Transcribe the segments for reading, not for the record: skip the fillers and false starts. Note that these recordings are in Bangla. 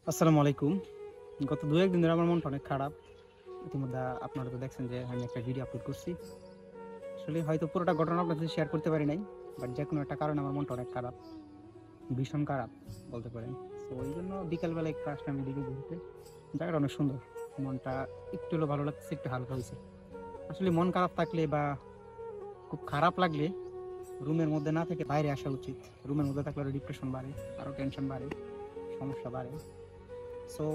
আসসালামু আলাইকুম। গত ২-১ দিন ধরে আমার মনটা অনেক খারাপ। ইতিমধ্যে আপনারা তো দেখছেন যে আমি একটা ভিডিও আপলোড করছি। আসলে হয়তো পুরোটা ঘটনা আপনার সাথে শেয়ার করতে পারি নাই। বাট যেকোনো একটা কারণে আমার মনটা অনেক খারাপ। ভীষণ খারাপ বলতে পারেন। সো এইজন্য বিকালবেলা একটু আসলাম আমি এদিকে ঘুরতে। জায়গাটা অনেক সুন্দর। মনটা একটু হলেও ভালো লাগতেছে, একটু হালকা হইছে। আসলে মন খারাপ থাকলে বা খুব খারাপ লাগলে রুমের মধ্যে না থেকে বাইরে আসা উচিত। রুমের মধ্যে থাকলে আরো ডিপ্রেশন বাড়ে, আরো টেনশন বাড়ে, সমস্যা বাড়ে। সো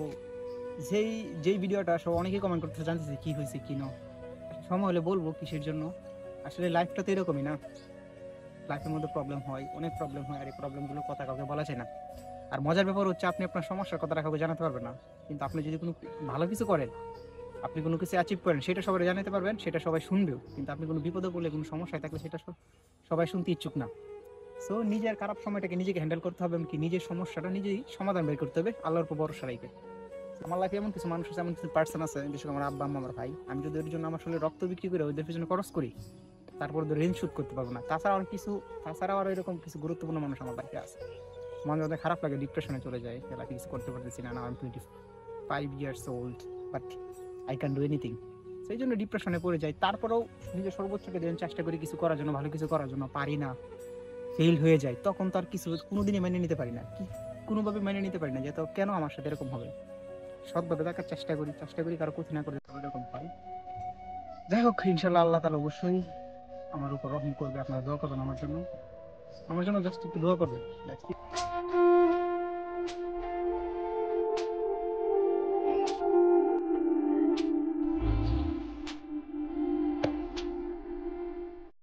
যেই যেই ভিডিওটা সব অনেকেই কমেন্ট করতেছে, জানতেছে কি হয়েছে কি না। সময় হলে বলবো কিসের জন্য। আসলে লাইফটা তো এরকমই না, লাইফের মধ্যে প্রবলেম হয়, অনেক প্রবলেম হয়, আর এই প্রবলেমগুলো কথা কাউকে বলা যায় না। আর মজার ব্যাপার হচ্ছে আপনি আপনার সমস্যার কথাটা কাউকে জানাতে পারবেন না, কিন্তু আপনি যদি কোনো ভালো কিছু করেন, আপনি কোনো কিছু অ্যাচিভ করেন, সেটা সবাই জানাতে পারবেন, সেটা সবাই শুনবেও। কিন্তু আপনি কোনো বিপদে পড়লে, কোনো সমস্যায় থাকলে সেটা সবাই শুনতে ইচ্ছুক না। সো নিজের খারাপ সময়টাকে নিজেকে হ্যান্ডেল করতে হবে, এমনকি নিজের সমস্যাটা নিজেই সমাধান বের করতে হবে আল্লাহর উপর ভরসা রেখে। আমার লাইফে এমন কিছু মানুষ আছে, এমন কিছু পার্সন আছে, বিশেষ করে আমার আব্বা আম্মা, আমার ভাই, আমি যদি ওদের জন্য আমার আসলে রক্ত বিক্রি করে ওদের পিছনে খরচ করি, তারপর ওদের ঋণ শোধ করতে পারবো না। তাছাড়াও আর এরকম কিছু গুরুত্বপূর্ণ মানুষ আমার লাইফে আছে। মাঝে মাঝে খারাপ লাগে, ডিপ্রেশনে চলে যায়, লাইফে কিছু করতে পারতেছি না। আমি 25 years old, but I can do anything. সেই জন্য ডিপ্রেশনে পড়ে যাই। তারপরেও নিজের সর্বোচ্চকে দেওয়ার চেষ্টা করি, কিছু করার জন্য, ভালো কিছু করার জন্য, পারি না, ফেল হয়ে যায়। তখন তো আর কিছু কোনোদিনই মেনে নিতে পারি না, কোনোভাবে মেনে নিতে পারি না যে তো কেন আমার সাথে এরকম হবে। সৎভাবে থাকার চেষ্টা করি কারো ক্ষতি না করে, এরকম হয়। যাই হোক, ইনশাল্লাহ আল্লাহ তাআলা অবশ্যই আমার উপর রহম করবে। আপনারা দোয়া করবেন আমার জন্য, জাস্ট একটু দোয়া করবেন।